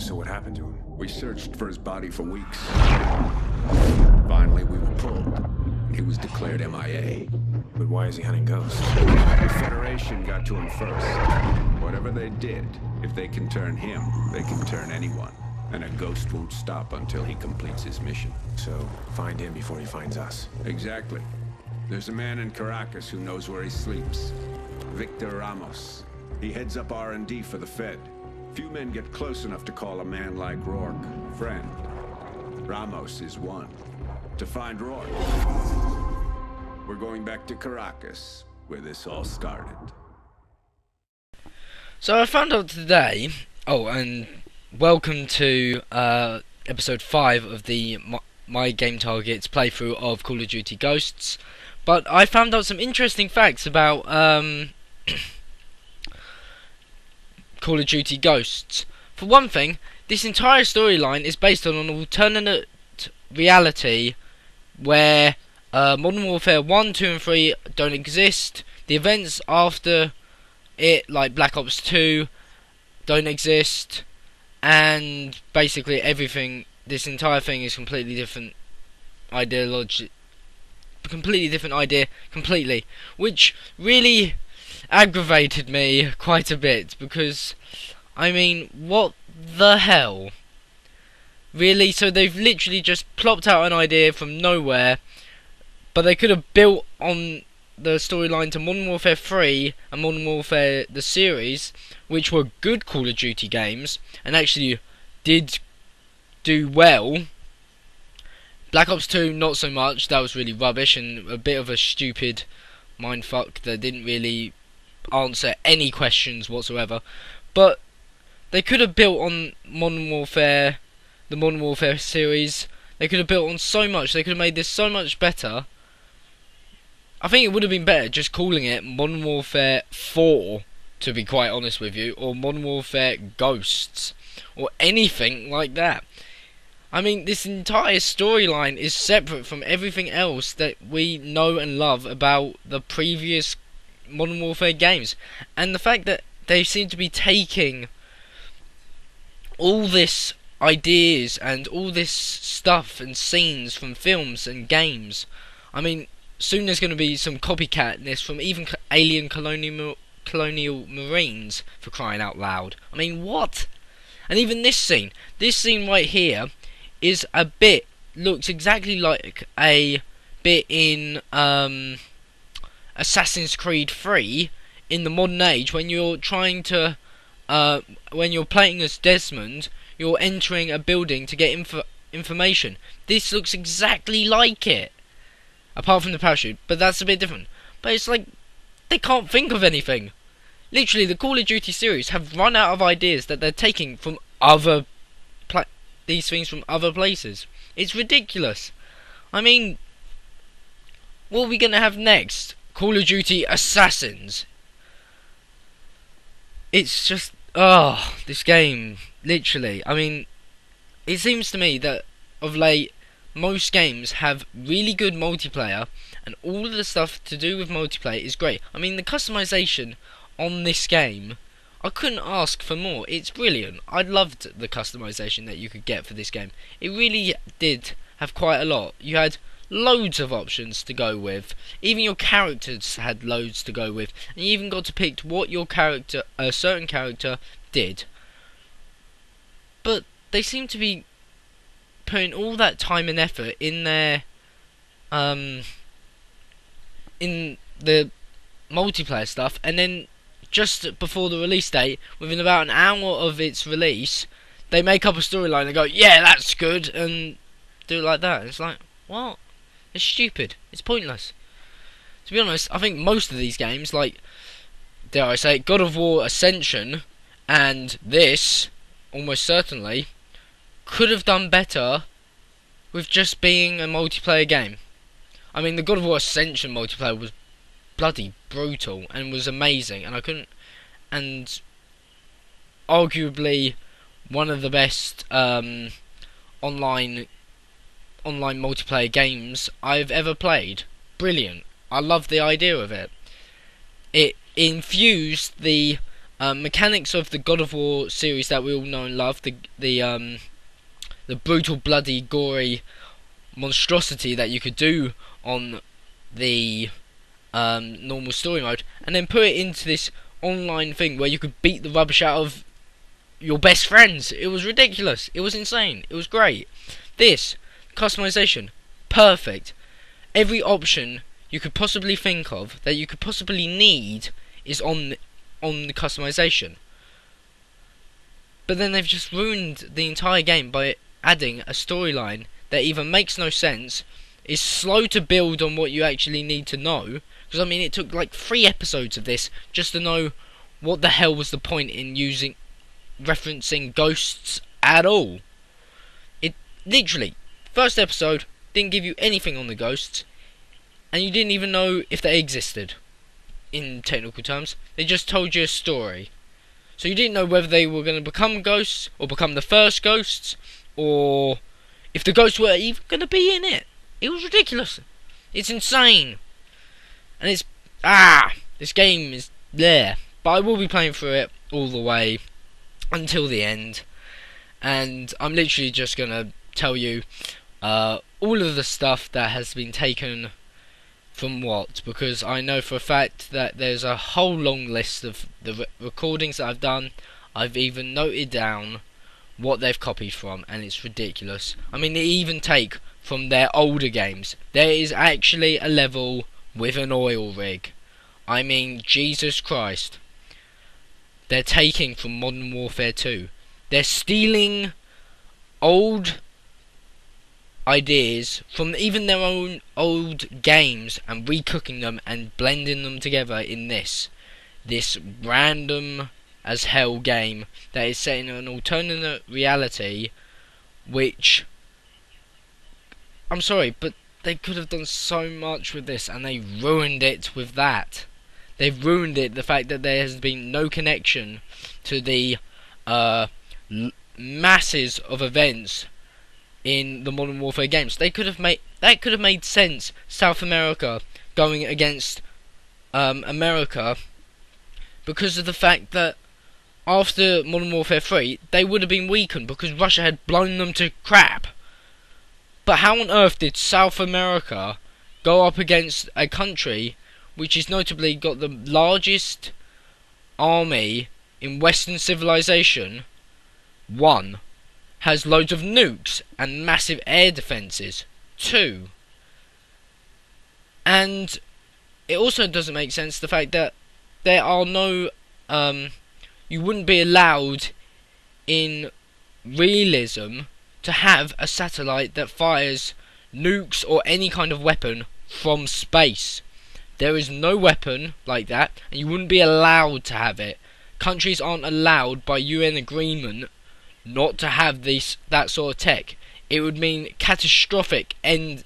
So what happened to him? We searched for his body for weeks. Finally, we were pulled. He was declared MIA. But why is he hunting ghosts? The Federation got to him first. Whatever they did, if they can turn him, they can turn anyone. And a ghost won't stop until he completes his mission. So, find him before he finds us. Exactly. There's a man in Caracas who knows where he sleeps. Victor Ramos. He heads up R&D for the Fed. Few men get close enough to call a man like Rourke friend. Ramos is one. To find Rourke, we're going back to Caracas, where this all started. So I found out today, and welcome to episode 5 of the My Game Targets playthrough of Call of Duty Ghosts. But I found out some interesting facts about Call of Duty Ghosts. For one thing, this entire storyline is based on an alternate reality where Modern Warfare 1, 2 and 3 don't exist. The events after it, like Black Ops 2, don't exist. And basically everything, this entire thing is completely different ideology. Completely different idea, completely. Which really aggravated me quite a bit, because I mean, what the hell? Really? So they've literally just plopped out an idea from nowhere, but they could have built on the storyline to Modern Warfare 3 and Modern Warfare the series, which were good Call of Duty games and actually did do well. Black Ops 2 not so much, that was really rubbish and a bit of a stupid mindfuck that didn't really answer any questions whatsoever. But they could have built on Modern Warfare, the Modern Warfare series. They could have built on so much. They could have made this so much better. I think it would have been better just calling it Modern Warfare 4, to be quite honest with you, or Modern Warfare Ghosts, or anything like that. I mean, this entire storyline is separate from everything else that we know and love about the previous Modern Warfare games. And the fact that they seem to be taking all this ideas and all this stuff and scenes from films and games. I mean, soon there's going to be some copycatness from even alien colonial marines, for crying out loud. I mean, what? And even this scene right here is a bit, looks exactly like a bit in Assassin's Creed 3 in the modern age, when you're trying to when you're playing as Desmond, you're entering a building to get information. This looks exactly like it, apart from the parachute, but that's a bit different. But it's like they can't think of anything. Literally, the Call of Duty series have run out of ideas that they're taking from other these things from other places. It's ridiculous. I mean, what are we gonna have next? Call of Duty Assassins. It's just, this game, literally. I mean, it seems to me that of late, most games have really good multiplayer, and all of the stuff to do with multiplayer is great. I mean, the customization on this game, I couldn't ask for more. It's brilliant. I loved the customization that you could get for this game. It really did have quite a lot. You had loads of options to go with. Even your characters had loads to go with, and you even got to pick what your character, a certain character, did. But they seem to be putting all that time and effort in their in the multiplayer stuff, and then just before the release date, within about an hour of its release, they make up a storyline and go, yeah, that's good, and do it like that. It's like, what? It's stupid. It's pointless. To be honest, I think most of these games, like, dare I say, God of War Ascension and this, almost certainly, could have done better with just being a multiplayer game. I mean, the God of War Ascension multiplayer was bloody brutal and was amazing, and and arguably one of the best online multiplayer games I've ever played. Brilliant. I love the idea of it. It infused the mechanics of the God of War series that we all know and love, the brutal, bloody, gory monstrosity that you could do on the normal story mode, and then put it into this online thing where you could beat the rubbish out of your best friends. It was ridiculous. It was insane. It was great. This customization, perfect. Every option you could possibly think of that you could possibly need is on the customization. But then they've just ruined the entire game by adding a storyline that either makes no sense, is slow to build on what you actually need to know. Because I mean, it took like 3 episodes of this just to know what the hell was the point in referencing ghosts at all. It literally, first episode didn't give you anything on the ghosts, and you didn't even know if they existed. In technical terms, they just told you a story, so you didn't know whether they were going to become ghosts or become the first ghosts, or if the ghosts were even going to be in it. It was ridiculous. It's insane. And it's this game is there, but I will be playing through it all the way until the end, and I'm literally just gonna tell you all of the stuff that has been taken from what, because I know for a fact that there's a whole long list of the recordings that I've done. I've even noted down what they've copied from, and it's ridiculous. I mean, they even take from their older games. There is actually a level with an oil rig. I mean, Jesus Christ. They're taking from Modern Warfare 2. They're stealing old ideas from even their own old games and recooking them and blending them together in this random as hell game that is set in an alternate reality, which, I'm sorry, but they could have done so much with this, and they ruined it with that. They've ruined it, the fact that there has been no connection to the masses of events in the Modern Warfare games. That could have made sense. South America going against America, because of the fact that after Modern Warfare 3 they would have been weakened because Russia had blown them to crap. But how on earth did South America go up against a country which is notably got the largest army in Western civilization, 1, has loads of nukes and massive air defences, 2, and it also doesn't make sense the fact that there are no, you wouldn't be allowed in realism to have a satellite that fires nukes or any kind of weapon from space. There is no weapon like that, and you wouldn't be allowed to have it. Countries aren't allowed by UN agreement not to have that sort of tech. It would mean catastrophic end.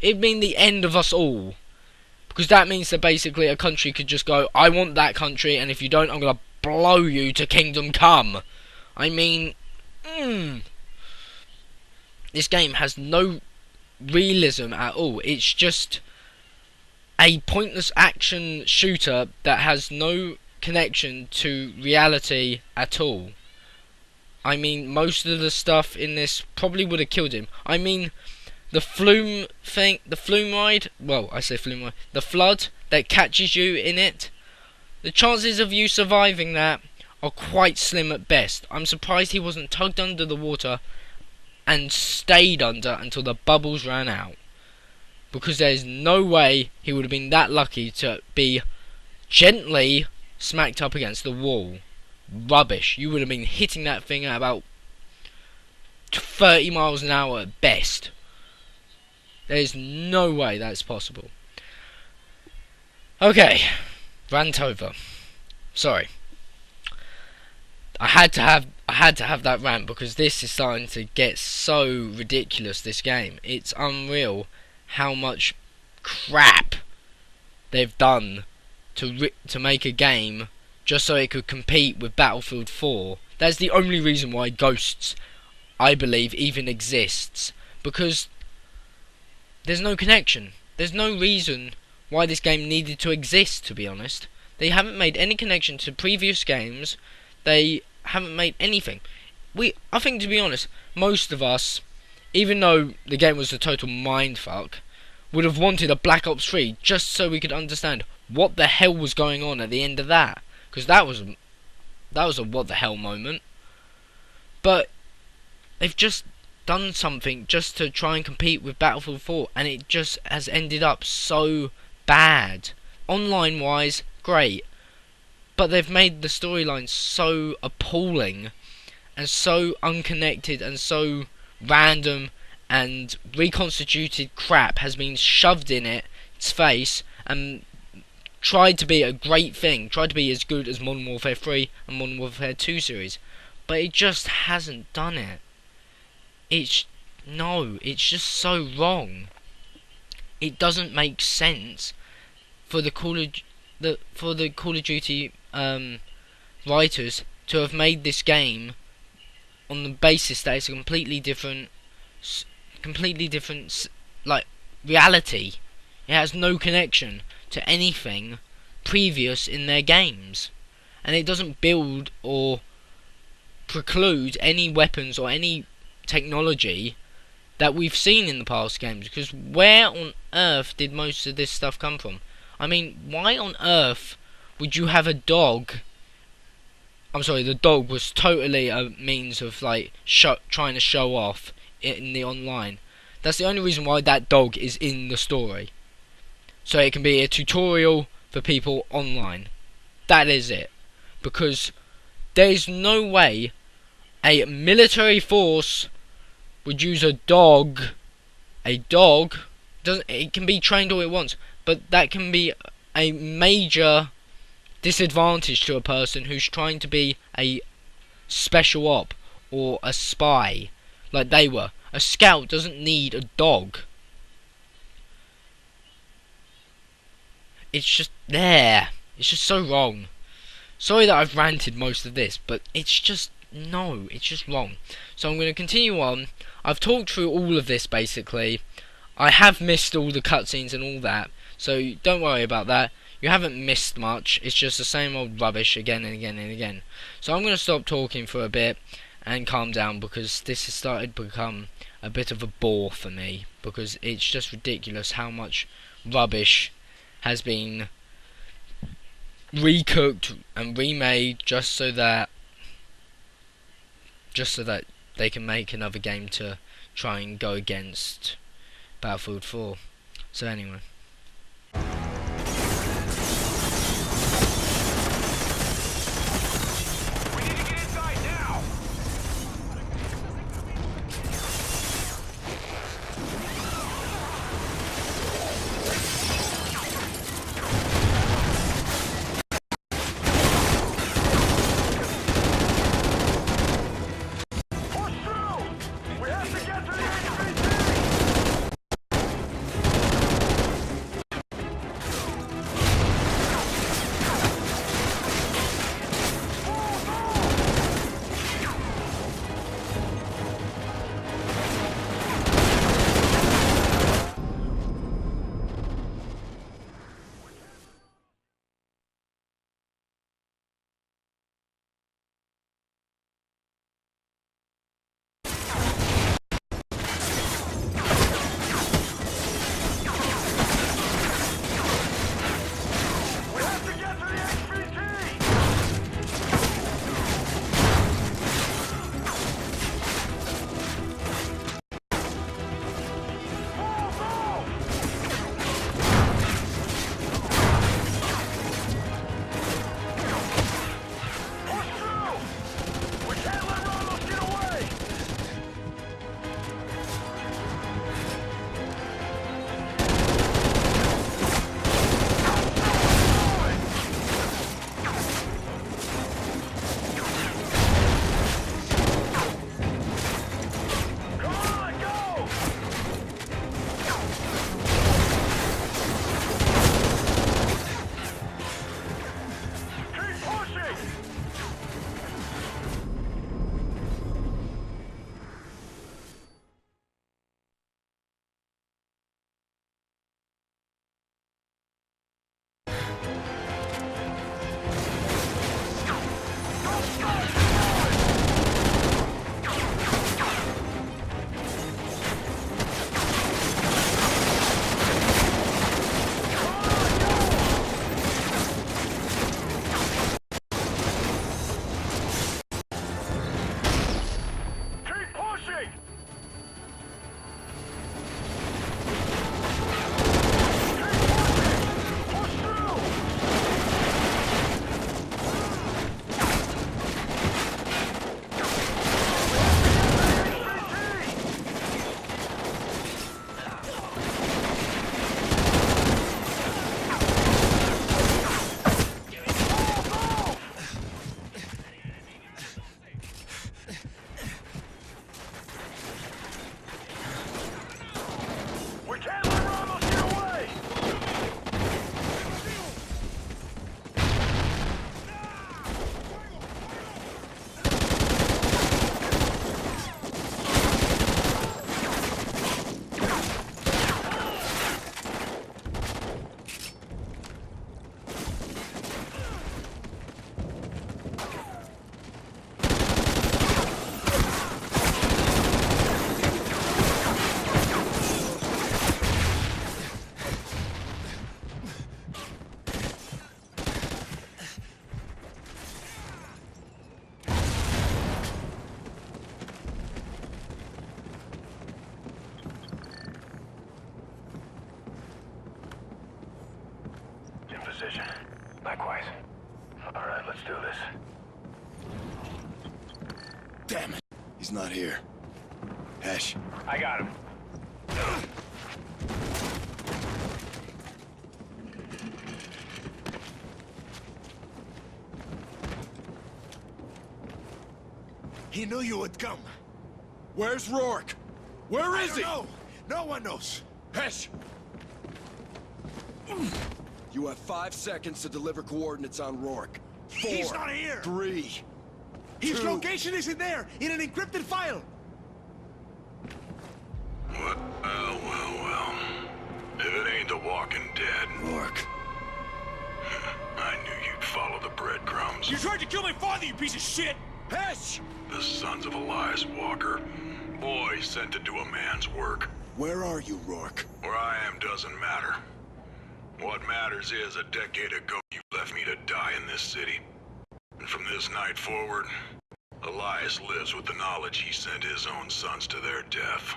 It'd mean the end of us all, because that means that basically a country could just go, I want that country, and if you don't, I'm gonna blow you to kingdom come. I mean, this game has no realism at all. It's just a pointless action shooter that has no connection to reality at all. I mean, most of the stuff in this probably would have killed him. I mean, the flume ride, well, I say flume ride, the flood that catches you in it, the chances of you surviving that are quite slim at best. I'm surprised he wasn't tugged under the water and stayed under until the bubbles ran out, because there's no way he would have been that lucky to be gently smacked up against the wall. Rubbish. You would have been hitting that thing at about 30 miles an hour at best. There's no way that's possible. Okay, rant over. Sorry. I had to have that rant because this is starting to get so ridiculous, this game. It's unreal how much crap they've done to make a game just so it could compete with Battlefield 4. That's the only reason why Ghosts, I believe, even exists, because there's no connection. There's no reason why this game needed to exist, to be honest. They haven't made any connection to previous games. They haven't made anything. I think, to be honest, most of us, even though the game was a total mindfuck, would have wanted a Black Ops 3 just so we could understand what the hell was going on at the end of that. Because that was a what the hell moment. But they've just done something just to try and compete with Battlefield 4, and it just has ended up so bad. Online wise, great, but they've made the storyline so appalling and so unconnected and so random, and reconstituted crap has been shoved in its face and tried to be a great thing, tried to be as good as Modern Warfare 3 and Modern Warfare 2 series, but it just hasn't done it. It's just so wrong. It doesn't make sense for the Call of Duty writers to have made this game on the basis that it's a completely different like reality. It has no connection to anything previous in their games, and it doesn't build or preclude any weapons or any technology that we've seen in the past games, because where on earth did most of this stuff come from? I mean, why on earth would you have a dog? I'm sorry, the dog was totally a means of like trying to show off in the online. That's the only reason why that dog is in the story, so it can be a tutorial for people online. That is it, because there is no way a military force would use a dog. A dog it can be trained all it wants, but that can be a major disadvantage to a person who's trying to be a special op or a spy like they were. A scout doesn't need a dog. It's just there. It's just so wrong. Sorry that I've ranted most of this, but it's just wrong. So I'm going to continue on. I've talked through all of this basically. I have missed all the cutscenes and all that, so don't worry about that. You haven't missed much. It's just the same old rubbish again and again and again. So I'm going to stop talking for a bit and calm down, because this has started to become a bit of a bore for me, because it's just ridiculous how much rubbish has been recooked and remade just so that they can make another game to try and go against Battlefield 4. So anyway. position. Likewise. Alright, let's do this. Damn it. He's not here. Hesh. I got him. He knew you would come. Where's Rourke? Where is he? No, no one knows. Hesh. You have 5 seconds to deliver coordinates on Rourke. 4, He's not here. 3. His 2. location isn't there, in an encrypted file. What? Well. If it ain't the Walking Dead, Rourke. I knew you'd follow the breadcrumbs. You tried to kill my father, you piece of shit! Hesh! The sons of Elias Walker. Boys sent to do a man's work. Where are you, Rourke? Where I am doesn't matter. What matters is, a decade ago, you left me to die in this city. And from this night forward, Elias lives with the knowledge he sent his own sons to their death.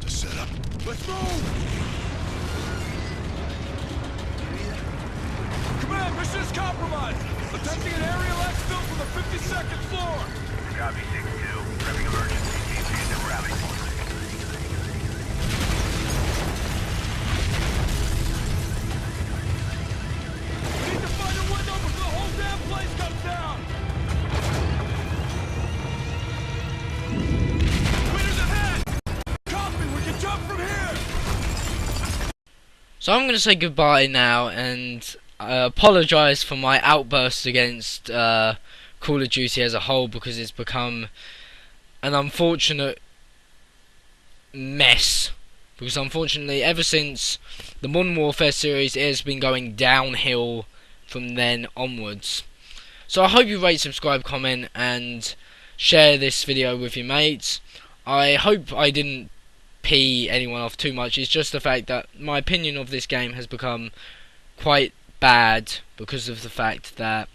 To set up. Let's move! Command, mission is compromised! Attempting an aerial exfil from the 52nd floor! Copy 6-2. Prepping emergency. TP's in rally. We need to find a window before the whole damn place comes down! Windows ahead! Copy, we can jump from here! So I'm going to say goodbye now, and apologise for my outburst against Call of Duty as a whole, because it's become an unfortunate mess. Because unfortunately, ever since the Modern Warfare series, it has been going downhill from then onwards. So I hope you rate, subscribe, comment, and share this video with your mates. I hope I didn't pee anyone off too much. It's just the fact that my opinion of this game has become quite bad because of the fact that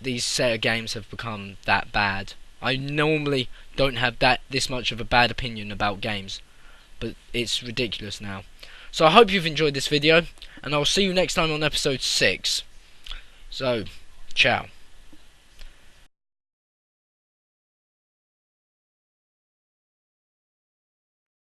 these set of games have become that bad. I normally don't have this much of a bad opinion about games, but it's ridiculous now. So I hope you've enjoyed this video, and I'll see you next time on episode 6. So, ciao.